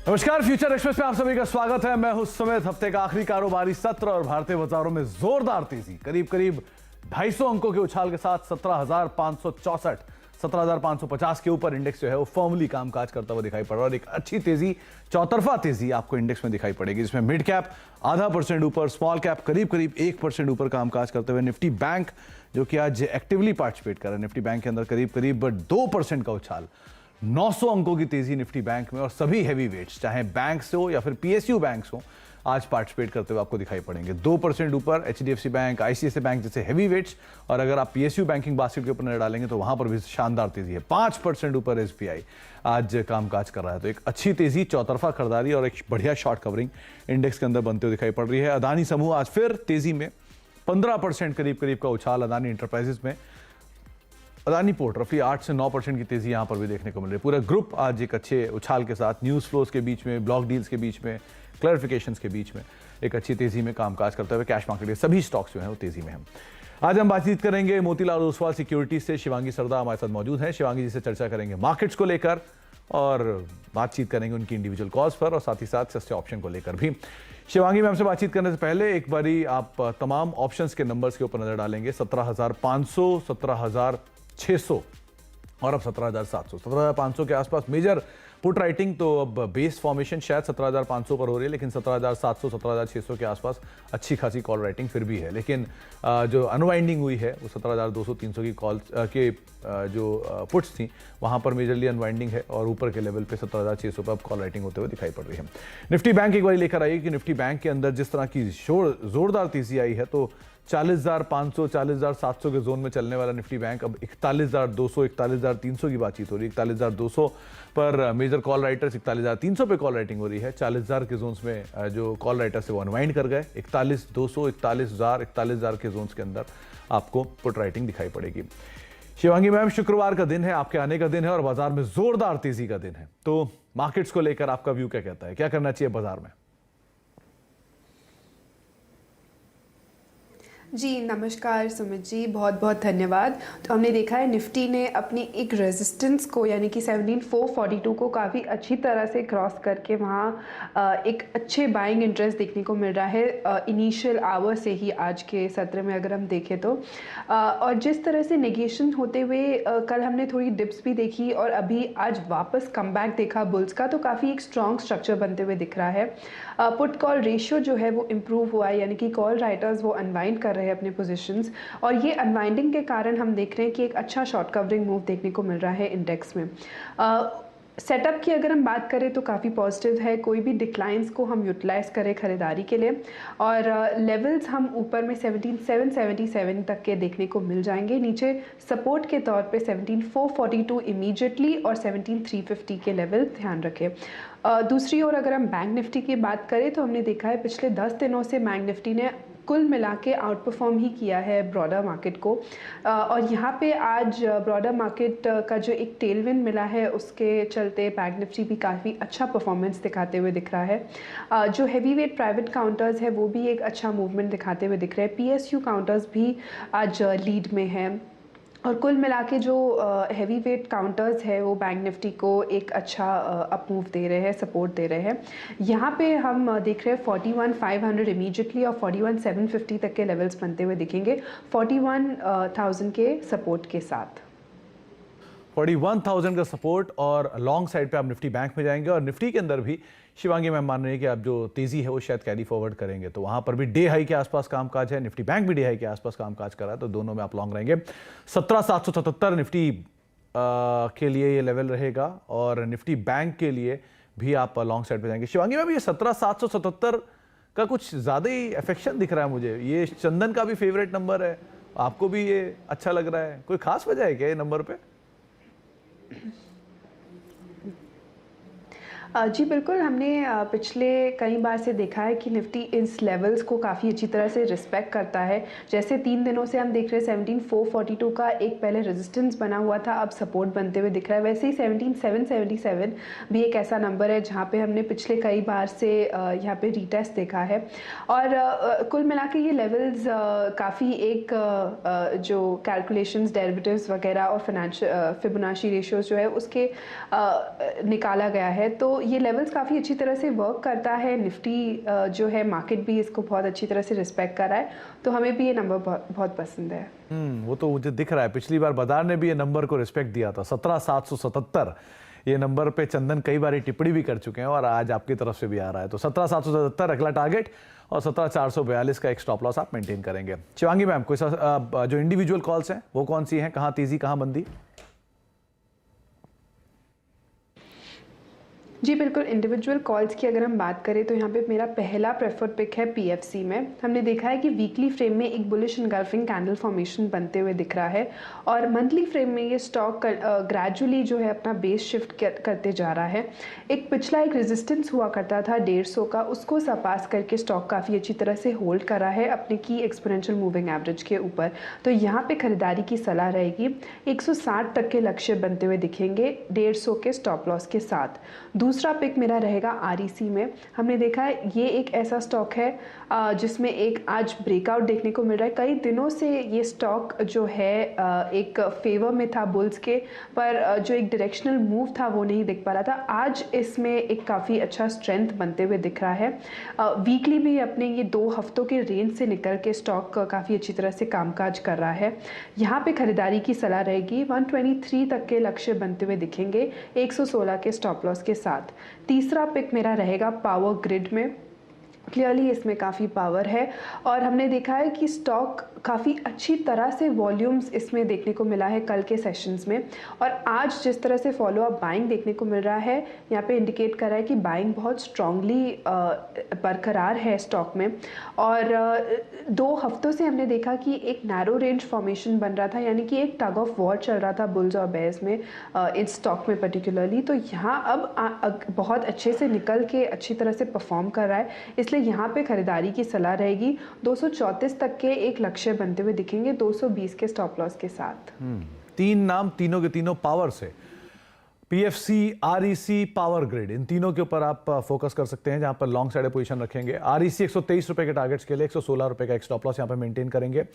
नमस्कार, future express में आप सभी का स्वागत है। मैं हूं सुमित। हफ्ते का आखिरी कारोबारी सत्र और भारतीय बाजारों में जोरदार तेजी, करीब 250 अंकों के उछाल के साथ 17,564 17,550 के ऊपर इंडेक्स जो है वो फॉर्मली कामकाज करता हुआ दिखाई पड़ रहा है और एक अच्छी तेजी, चौतरफा तेजी आपको इंडेक्स में दिखाई पड़ेगी, जिसमें मिड कैप आधा % ऊपर, स्मॉल कैप करीब 1% ऊपर कामकाज करते हुए निफ्टी बैंक जो कि आज एक्टिवली पार्टिसिपेट कर रहा है, निफ्टी बैंक के अंदर करीब 2% का उछाल, 900 अंकों की तेजी निफ्टी बैंक में, और सभी हैवी वेट्स चाहे बैंक्स हो या फिर पीएसयू बैंक्स हो आज पार्टिसिपेट करते हुए आपको दिखाई पड़ेंगे। 2% ऊपर एचडीएफसी बैंक, आईसीआईसीआई बैंक जैसे हैवी वेट्स, और अगर आप पीएसयू बैंकिंग बास्केट के ऊपर नजर डालेंगे तो वहां पर भी शानदार तेजी है। 5% ऊपर एसबीआई आज कामकाज कर रहा है। तो एक अच्छी तेजी, चौतरफा खरीदारी और एक बढ़िया शॉर्ट कवरिंग इंडेक्स के अंदर बनते हुए दिखाई पड़ रही है। अदानी समूह आज फिर तेजी में, 15% करीब का उछाल अदानी इंटरप्राइजेस में। अदानी पोर्ट रफली 8 से 9% की तेजी यहां पर भी देखने को मिल रही है। पूरा ग्रुप आज एक अच्छे उछाल के साथ, न्यूज फ्लोज के बीच में, ब्लॉक डील्स के बीच में, क्लैरिफिकेशंस के बीच में एक अच्छी तेजी में कामकाज करते हुए कैश मार्केट के सभी स्टॉक्स जो हैं वो तेजी में हैं। आज हम बातचीत करेंगे मोतीलाल ओसवाल सिक्योरिटीज से। शिवांगी सरदा हमारे साथ मौजूद हैं। शिवांगी जी से चर्चा करेंगे मार्केट्स को लेकर और बातचीत करेंगे उनकी इंडिविजुअल कॉल्स पर और साथ ही साथ सस्ते ऑप्शन को लेकर भी। शिवांगी मैम से बातचीत करने से पहले एक बारी आप तमाम ऑप्शंस के नंबर्स के ऊपर नजर डालेंगे। 17,500, 17,600 और अब 17,700, 17,500 के आसपास मेजर पुट राइटिंग। तो अब बेस फॉर्मेशन शायद 17,500 पर हो रही है, लेकिन 17,700, 17,600 के आसपास अच्छी खासी कॉल राइटिंग फिर भी है। लेकिन जो अनवाइंडिंग हुई है वो 17,200, 300 की कॉल के जो पुट्स थी वहां पर मेजरली अनवाइंडिंग है और ऊपर के लेवल पे 17,600 पर अब कॉल राइटिंग होते हुए दिखाई पड़ रही है। निफ्टी बैंक एक बार लेकर आई कि निफ्टी बैंक के अंदर जिस तरह की जोरदार तेजी आई है, तो 40,500, 40,700 के जोन में चलने वाला निफ्टी बैंक अब 41,200, 41,300 की बातचीत हो रही है। 41,200 पर मेजर कॉल राइटर्स, 41,300 पे कॉल राइटिंग हो रही है। 40,000 के जोन्स में जो कॉल राइटर्स है वो अनवाइंड कर गए। 41,200, 41,000 के जोन्स के अंदर आपको पुट राइटिंग दिखाई पड़ेगी। शिवांगी मैम, शुक्रवार का दिन है, आपके आने का दिन है और बाजार में जोरदार तेजी का दिन है, तो मार्केट्स को लेकर आपका व्यू क्या कहता है? क्या करना चाहिए बाजार में? जी नमस्कार सुमित जी, बहुत बहुत धन्यवाद। तो हमने देखा है निफ्टी ने अपनी एक रेजिस्टेंस को यानी कि 17,442 को काफ़ी अच्छी तरह से क्रॉस करके वहाँ एक अच्छे बाइंग इंटरेस्ट देखने को मिल रहा है इनिशियल आवर से ही आज के सत्र में अगर हम देखें तो। और जिस तरह से नेगेशन होते हुए कल हमने थोड़ी डिप्स भी देखी और अभी आज वापस कमबैक देखा बुल्स का, तो काफ़ी एक स्ट्रॉन्ग स्ट्रक्चर बनते हुए दिख रहा है। पुट कॉल रेशियो जो है वो इम्प्रूव हुआ है, यानी कि कॉल राइटर्स वो अनवाइंड कर रहे हैं अपने पोजीशंस, और ये अनवाइंडिंग के कारण हम देख रहे हैं कि एक अच्छा शॉर्ट कवरिंग मूव देखने को मिल रहा है इंडेक्स में। सेटअप की अगर हम बात करें तो काफ़ी पॉजिटिव है, कोई भी डिक्लाइंस को हम यूटिलाइज करें खरीदारी के लिए, और लेवल्स हम ऊपर में 17,777 तक के देखने को मिल जाएंगे। नीचे सपोर्ट के तौर पे 17,442 इमीडिएटली और 17,350 के लेवल ध्यान रखें। दूसरी ओर अगर हम बैंक निफ्टी की बात करें तो हमने देखा है पिछले 10 दिनों से बैंक निफ्टी ने कुल मिला के आउट परफॉर्म ही किया है ब्रॉडर मार्केट को, और यहाँ पे आज ब्रॉडर मार्केट का जो एक टेलविंड मिला है उसके चलते बैंक निफ्टी भी काफ़ी अच्छा परफॉर्मेंस दिखाते हुए दिख रहा है। जो हैवी वेट प्राइवेट काउंटर्स है वो भी एक अच्छा मूवमेंट दिखाते हुए दिख रहे हैं। पीएसयू काउंटर्स भी आज लीड में है, और कुल मिला के जो हैवी वेट काउंटर्स है वो बैंक निफ्टी को एक अच्छा अप मूव दे रहे हैं, सपोर्ट दे रहे हैं। यहाँ पे हम देख रहे हैं 41,500 इमीडिएटली और 41,750 तक के लेवल्स बनते हुए दिखेंगे 41,000 के सपोर्ट के साथ। 41,000 का सपोर्ट और लॉन्ग साइड पे आप निफ्टी बैंक में जाएंगे, और निफ्टी के अंदर भी शिवांगी मैम मान रही है कि आप जो तेजी है वो शायद कैरी फॉरवर्ड करेंगे, तो वहां पर भी डे हाई के आसपास कामकाज है। निफ्टी बैंक भी डे हाई के आसपास कामकाज कर रहा है, तो दोनों में आप लॉन्ग रहेंगे। 17,777 निफ्टी के लिए ये लेवल रहेगा और निफ्टी बैंक के लिए भी आप लॉन्ग साइड पे जाएंगे। शिवांगी मैम, ये 17,777 का कुछ ज्यादा ही अफेक्शन दिख रहा है मुझे। ये चंदन का भी फेवरेट नंबर है, आपको भी ये अच्छा लग रहा है, कोई खास वजह है क्या ये नंबर पे? जी बिल्कुल, हमने पिछले कई बार से देखा है कि निफ्टी इस लेवल्स को काफ़ी अच्छी तरह से रिस्पेक्ट करता है। जैसे 3 दिनों से हम देख रहे हैं 17,442 का एक पहले रेजिस्टेंस बना हुआ था, अब सपोर्ट बनते हुए दिख रहा है। वैसे ही 17,777 भी एक ऐसा नंबर है जहाँ पे हमने पिछले कई बार से यहाँ पे रीटेस्ट देखा है, और कुल मिला के ये लेवल्स काफ़ी एक जो कैलकुलेशंस डेरिवेटिव्स वगैरह और फिबोनाची रेशियोज जो है उसके निकाला गया है, तो तो ये लेवल्स काफ़ी अच्छी तरह से वर्क करता है। निफ्टी जो है मार्केट भी इसको बहुत अच्छी तरह से रिस्पेक्ट कर रहा है, तो हमें भी ये नंबर बहुत पसंद है। वो तो मुझे दिख रहा है। पिछली बार बाजार ने भी ये नंबर को रिस्पेक्ट दिया था, 17,777। ये नंबर पे चंदन कई बार टिप्पणी भी कर चुके हैं और आज आपकी तरफ से भी आ रहा है। तो 17,777 अगला टारगेट और 17,442 का एक स्टॉप लॉस आप मेंटेन करेंगे। शिवांगी मैम, कोई जो इंडिविजुअल कॉल्स हैं वो कौन सी हैं, कहाँ तेजी कहाँ मंदी? जी बिल्कुल, इंडिविजुअल कॉल्स की अगर हम बात करें तो यहाँ पे मेरा पहला प्रेफर्ड पिक है पीएफसी में। हमने देखा है कि वीकली फ्रेम में एक बुलिश इनगल्फिंग कैंडल फॉर्मेशन बनते हुए दिख रहा है और मंथली फ्रेम में ये स्टॉक ग्रेजुअली जो है अपना बेस शिफ्ट करते जा रहा है। एक पिछला एक रेजिस्टेंस हुआ करता था 150 का, उसको सरपास करके स्टॉक काफ़ी अच्छी तरह से होल्ड कर रहा है अपने की एक्सपोनेंशियल मूविंग एवरेज के ऊपर। तो यहाँ पे खरीदारी की सलाह रहेगी। 160 तक के लक्ष्य बनते हुए दिखेंगे 150 के स्टॉप लॉस के साथ। दूसरा पिक मेरा रहेगा आरईसी में। हमने देखा है ये एक ऐसा स्टॉक है जिसमें एक आज ब्रेकआउट देखने को मिल रहा है। कई दिनों से ये स्टॉक जो है एक फेवर में था बुल्स के, पर जो एक डायरेक्शनल मूव था वो नहीं दिख पा रहा था। आज इसमें एक काफ़ी अच्छा स्ट्रेंथ बनते हुए दिख रहा है। वीकली भी अपने ये 2 हफ्तों के रेंज से निकल के स्टॉक काफ़ी अच्छी तरह से कामकाज कर रहा है। यहाँ पे खरीदारी की सलाह रहेगी। 123 तक के लक्ष्य बनते हुए दिखेंगे 116 के स्टॉप लॉस के साथ। तीसरा पिक मेरा रहेगा पावर ग्रिड में। क्लियरली इसमें काफ़ी पावर है और हमने देखा है कि स्टॉक काफ़ी अच्छी तरह से वॉल्यूम्स इसमें देखने को मिला है कल के सेशंस में, और आज जिस तरह से फॉलो अप बाइंग देखने को मिल रहा है यहाँ पे इंडिकेट कर रहा है कि बाइंग बहुत स्ट्रांगली बरकरार है स्टॉक में। और 2 हफ्तों से हमने देखा कि एक नैरो रेंज फॉर्मेशन बन रहा था, यानी कि एक टग ऑफ वॉर चल रहा था बुल्स और बेयर्स में इस स्टॉक में पर्टिकुलरली। तो यहाँ अब बहुत अच्छे से निकल के अच्छी तरह से परफॉर्म कर रहा है, इसलिए यहाँ पे खरीदारी की सलाह रहेगी। 234 तक के एक लक्ष्य बनते हुए दिखेंगे 220 के स्टॉप लॉस के साथ। 3 नाम, तीनों के तीनों पावर से, पीएफसी, आरईसी, पावर ग्रिड, इन तीनों के ऊपर आप फोकस कर सकते हैं जहां पर लॉन्ग साइड पोजीशन रखेंगे। आरईसी 123 रुपए के टारगेट्स के लिए 116 रुपए का एक स्टॉप लॉस यहां पर मेंटेन करेंगे।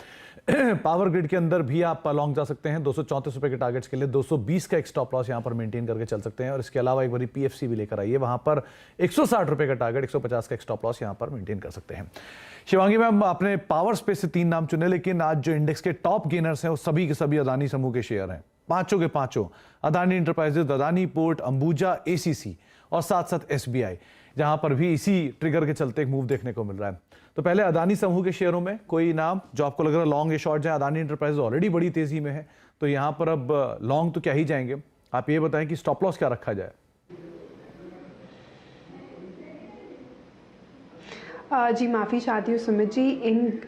पावर ग्रिड के अंदर भी आप लॉन्ग जा सकते हैं 234 रुपए के टारगेट्स के लिए 220 का एक स्टॉप लॉस यहां पर मेंटेन करके चल सकते हैं। और इसके अलावा एक बार पीएफसी भी लेकर आइए, वहां पर 160 रुपए का टारगेट, 150 का एक स्टॉप लॉस यहां पर मेंटेन कर सकते हैं। शिवांगी मैम, आपने पावर स्पेस से 3 नाम चुने, लेकिन आज जो इंडेक्स के टॉप गेनर्स हैं वो सभी के सभी अदानी समूह के शेयर हैं। पांचों के पांचों, Adani enterprises, Adani port, Ambuja, ACC और साथ साथ एसबीआई, जहां पर भी इसी ट्रिगर के चलते एक मूव देखने को मिल रहा है। तो पहले अदानी समूह के शेयरों में कोई नाम जो आपको लग रहा है लॉन्ग या शॉर्ट जाए? अदानी इंटरप्राइजेज ऑलरेडी बड़ी तेजी में है, तो यहां पर अब लॉन्ग तो क्या ही जाएंगे। आप ये बताएं कि स्टॉप लॉस क्या रखा जाए? जी माफ़ी चाहती हूँ सुमित जी,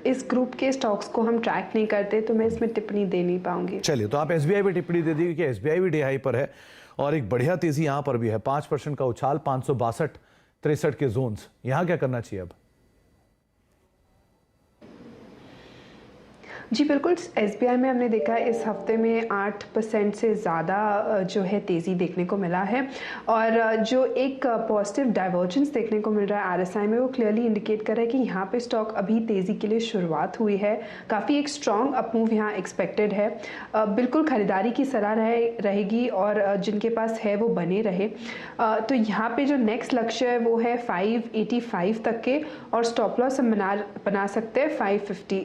इस ग्रुप के स्टॉक्स को हम ट्रैक नहीं करते, तो मैं इसमें टिप्पणी दे नहीं पाऊंगी। चलिए, तो आप एसबीआई पे टिप्पणी दे दीजिए कि एसबीआई भी डे हाई पर है और एक बढ़िया तेजी यहां पर भी है। 5% का उछाल, 562-63 के जोन्स, यहां क्या करना चाहिए अब? जी बिल्कुल, एसबीआई में हमने देखा है इस हफ्ते में 8% से ज़्यादा जो है तेज़ी देखने को मिला है, और जो एक पॉजिटिव डाइवर्जेंस देखने को मिल रहा है आरएसआई में, वो क्लियरली इंडिकेट कर रहा है कि यहाँ पे स्टॉक अभी तेज़ी के लिए शुरुआत हुई है। काफ़ी एक स्ट्रॉन्ग अपमूव यहाँ एक्सपेक्टेड है। बिल्कुल खरीदारी की सलाह रहेगी और जिनके पास है वो बने रहे। तो यहाँ पे जो नेक्स्ट लक्ष्य है वो है 585 तक के, और स्टॉप लॉस हम बना सकते हैं 550।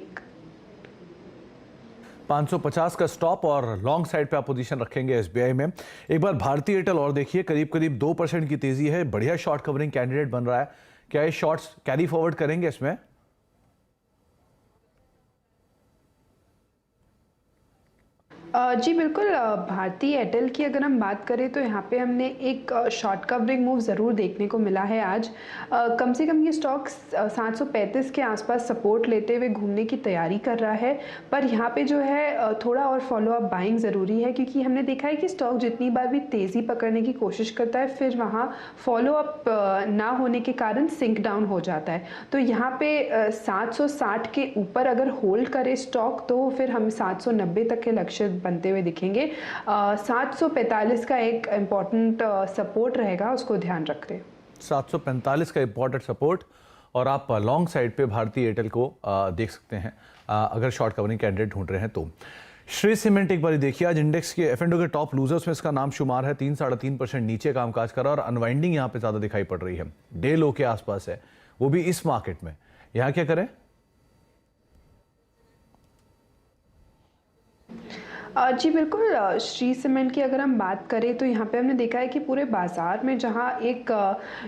550 का स्टॉप और लॉन्ग साइड पे आप पोजीशन रखेंगे एसबीआई में। एक बार भारतीय एयरटेल और देखिए, करीब करीब 2% की तेजी है, बढ़िया शॉर्ट कवरिंग कैंडिडेट बन रहा है। क्या ये शॉर्ट्स कैरी फॉरवर्ड करेंगे इसमें? जी बिल्कुल, भारतीय एयरटेल की अगर हम बात करें तो यहाँ पे हमने एक शॉर्ट कवरिंग मूव ज़रूर देखने को मिला है आज। कम से कम ये स्टॉक 735 के आसपास सपोर्ट लेते हुए घूमने की तैयारी कर रहा है, पर यहाँ पे जो है थोड़ा और फॉलो अप बाइंग ज़रूरी है, क्योंकि हमने देखा है कि स्टॉक जितनी बार भी तेज़ी पकड़ने की कोशिश करता है, फिर वहाँ फॉलो अप ना होने के कारण सिंक डाउन हो जाता है। तो यहाँ पे 760 के ऊपर अगर होल्ड करे स्टॉक, तो फिर हम 790 तक के लक्ष्य बनते हुए दिखेंगे। 745 का एक इम्पॉर्टेंट सपोर्ट रहेगा, उसको ध्यान रख रहे। 745 का इम्पॉर्टेंट सपोर्ट, और आप लॉन्ग साइड पे भारतीय एयरटेल को देख सकते हैं अगर शॉर्ट कवरिंग कैंडिडेट ढूंढ रहे हैं तो। श्री सीमेंट एक बार देखिए, आज इंडेक्स के F&O के टॉप लूजर्स में इसका नाम शुमार है। 3-3.5% नीचे कामकाज कर रहा है और अनवाइंडिंग यहाँ पे ज्यादा दिखाई पड़ रही है, डे लो के आसपास है, वो भी इस मार्केट में। यहाँ क्या करें? जी बिल्कुल, श्री सीमेंट की अगर हम बात करें तो यहाँ पे हमने देखा है कि पूरे बाज़ार में जहाँ एक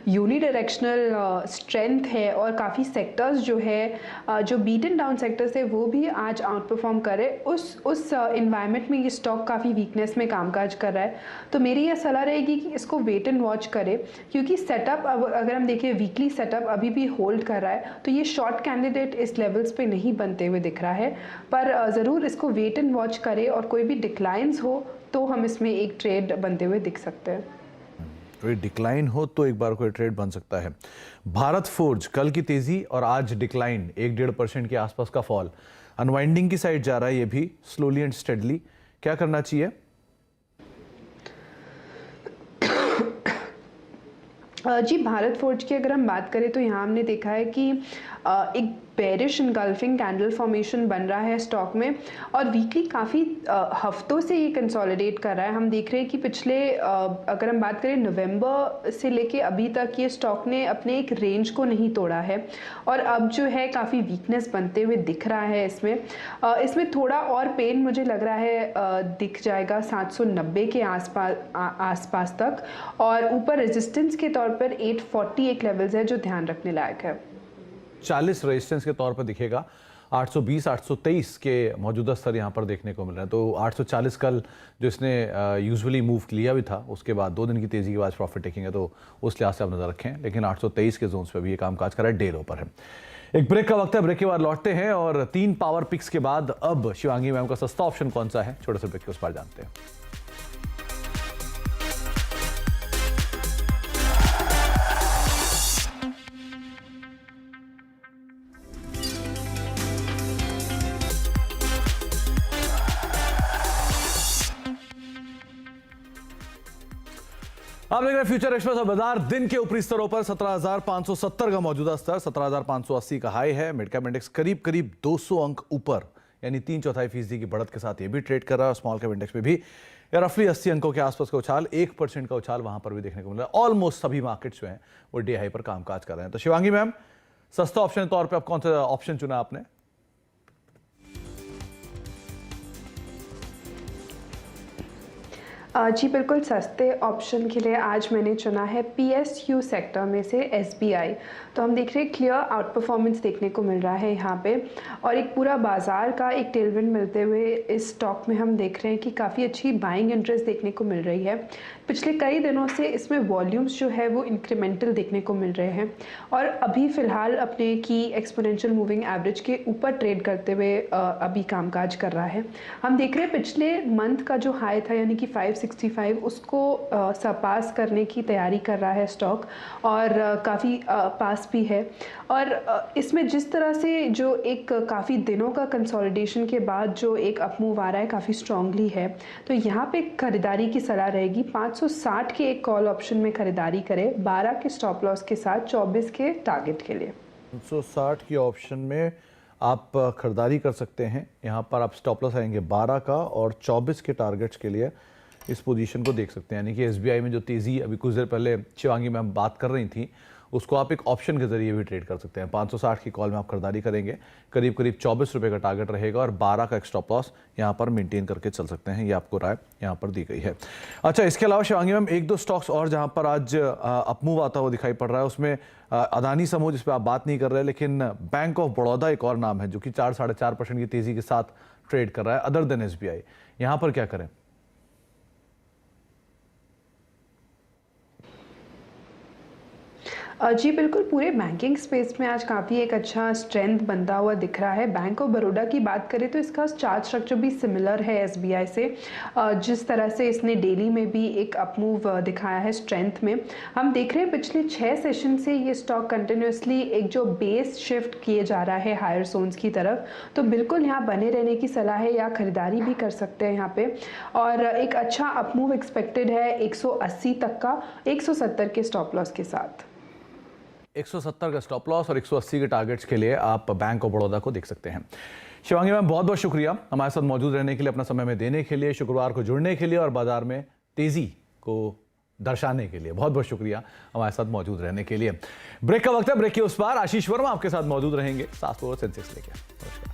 यूनिडायरेक्शनल स्ट्रेंथ है और काफ़ी सेक्टर्स जो है जो बीटन डाउन सेक्टर्स है वो भी आज आउट परफॉर्म करे, उस इन्वायरमेंट में ये स्टॉक काफ़ी वीकनेस में कामकाज कर रहा है। तो मेरी यह सलाह रहेगी कि इसको वेट एंड वॉच करे, क्योंकि सेटअप अगर हम देखें वीकली सेटअप अभी भी होल्ड कर रहा है, तो ये शॉर्ट कैंडिडेट इस लेवल्स पे नहीं बनते हुए दिख रहा है। पर ज़रूर इसको वेट एंड वॉच करे और कोई भी डिक्लाइंस हो तो हम इसमें एक ट्रेड बनते हुए दिख सकते हैं। कोई डिक्लाइन हो तो एक बार कोई ट्रेड बन सकता है। भारत फोर्ज कल की तेजी और आज डिक्लाइन 1-1.5% के आसपास का फॉल, अनवाइंडिंग की साइड जा रहा है ये भी स्लोली एंड स्टेडली। क्या करना चाहिए? जी भारत फोर्ज की अगर हम बात करें तो यहाँ हमने देखा है कि एक बेरिश इनगल्फिंग कैंडल फॉर्मेशन बन रहा है स्टॉक में और वीकली काफ़ी हफ्तों से ये कंसोलिडेट कर रहा है। हम देख रहे हैं कि पिछले अगर हम बात करें नवंबर से लेके अभी तक ये स्टॉक ने अपने एक रेंज को नहीं तोड़ा है और अब जो है काफ़ी वीकनेस बनते हुए दिख रहा है। इसमें थोड़ा और पेन मुझे लग रहा है दिख जाएगा 790 के आसपास तक, और ऊपर रेजिस्टेंस के तौर पर 840 एक लेवल्स है जो ध्यान रखने लायक है। 40 रेजिस्टेंस के तौर पर दिखेगा, 820-823 के मौजूदा स्तर यहाँ पर देखने को मिल रहे हैं। तो 840 कल जो इसने यूजुअली मूव लिया भी था, उसके बाद 2 दिन की तेजी के बाद प्रॉफिट टेकिंग है, तो उस लिहाज से आप नजर रखें। लेकिन 823 के जोन्स पे भी ये कामकाज कर रहा है, डे लो पर है। एक ब्रेक का वक्त है, ब्रेक के बाद लौटते हैं और 3 पावर पिक्स के बाद अब शिवांगी मैम का सस्ता ऑप्शन कौन सा है, छोटे से ब्रेक के उस पर जानते हैं। आप देख रहे हैं फ्यूचर एक्सप्रेस और बाजार दिन के ऊपरी स्तरों पर 17,570 का मौजूदा स्तर, 17,580 का हाई है। मिड कैप इंडेक्स करीब 200 अंक ऊपर, यानी 3/4% की बढ़त के साथ ये भी ट्रेड कर रहा है। और स्मॉल कैप इंडेक्स में भी रफली 80 अंकों के आसपास का उछाल, 1% का उछाल वहां पर भी देखने को मिल रहा है। ऑलमोस्ट सभी मार्केट्स जो हैं वो डे हाई पर कामकाज कर रहे हैं। तो शिवांगी मैम, सस्ता ऑप्शन के तौर पर आप कौन सा ऑप्शन चुना आपने? जी बिल्कुल, सस्ते ऑप्शन के लिए आज मैंने चुना है PSU सेक्टर में से SBI। तो हम देख रहे हैं क्लियर आउट परफॉर्मेंस देखने को मिल रहा है यहाँ पे, और एक पूरा बाजार का एक टेलविंड मिलते हुए इस स्टॉक में हम देख रहे हैं कि काफ़ी अच्छी बाइंग इंटरेस्ट देखने को मिल रही है। पिछले कई दिनों से इसमें वॉल्यूम्स जो है वो इंक्रीमेंटल देखने को मिल रहे हैं और अभी फ़िलहाल अपने की एक्सपोनेंशियल मूविंग एवरेज के ऊपर ट्रेड करते हुए अभी कामकाज कर रहा है। हम देख रहे हैं पिछले मंथ का जो हाई था यानी कि 565, उसको सरपास करने की तैयारी कर रहा है स्टॉक और काफ़ी पास भी है। और इसमें जिस तरह से जो एक काफ़ी दिनों का कंसोलिडेशन के बाद जो एक अपमूव आ रहा है काफ़ी स्ट्रांगली है, तो यहाँ पे खरीदारी की सलाह रहेगी। 560 के एक कॉल ऑप्शन में खरीदारी करें 12 के स्टॉप लॉस के साथ 24 के टारगेट के लिए। 560 के ऑप्शन में आप खरीदारी कर सकते हैं। यहाँ पर आप स्टॉप लॉस आएंगे 12 का और 24 के टारगेट्स के लिए इस पोजीशन को देख सकते हैं। यानी कि SBI में जो तेज़ी अभी कुछ देर पहले शिवांगी मैम बात कर रही थी, उसको आप एक ऑप्शन के जरिए भी ट्रेड कर सकते हैं। 560 की कॉल में आप खरीदारी करेंगे, करीब 24 रुपये का टारगेट रहेगा और 12 का एक स्टॉप लॉस यहाँ पर मेंटेन करके चल सकते हैं। ये आपको राय यहाँ पर दी गई है। अच्छा, इसके अलावा शिवांगी मैम 1-2 स्टॉक्स और जहाँ पर आज अपमूव आता हुआ दिखाई पड़ रहा है, उसमें अदानी समूह जिस पर आप बात नहीं कर रहे, लेकिन बैंक ऑफ बड़ौदा एक और नाम है जो कि 4-4.5% की तेज़ी के साथ ट्रेड कर रहा है अदर देन SBI। यहाँ पर क्या करें? जी बिल्कुल, पूरे बैंकिंग स्पेस में आज काफ़ी एक अच्छा स्ट्रेंथ बनता हुआ दिख रहा है। बैंक ऑफ बड़ौदा की बात करें तो इसका चार्ट स्ट्रक्चर भी सिमिलर है SBI से। जिस तरह से इसने डेली में भी एक अपमूव दिखाया है स्ट्रेंथ में, हम देख रहे हैं पिछले 6 सेशन से ये स्टॉक कंटिन्यूसली एक जो बेस शिफ्ट किए जा रहा है हायर जोन्स की तरफ। तो बिल्कुल यहाँ बने रहने की सलाह है या खरीदारी भी कर सकते हैं यहाँ पे। और एक अच्छा अपमूव एक्सपेक्टेड है 180 तक का, 170 के स्टॉप लॉस के साथ। 170 का स्टॉप लॉस और 180 के टारगेट्स के लिए आप बैंक ऑफ बड़ौदा को देख सकते हैं। शिवांगी मैम, बहुत बहुत शुक्रिया हमारे साथ मौजूद रहने के लिए, अपना समय में देने के लिए, शुक्रवार को जुड़ने के लिए और बाजार में तेजी को दर्शाने के लिए बहुत बहुत शुक्रिया हमारे साथ मौजूद रहने के लिए। ब्रेक का वक्त है, ब्रेक के उस पार आशीष वर्मा आपके साथ मौजूद रहेंगे, साथ सेंसेक्स लेके। नमस्कार।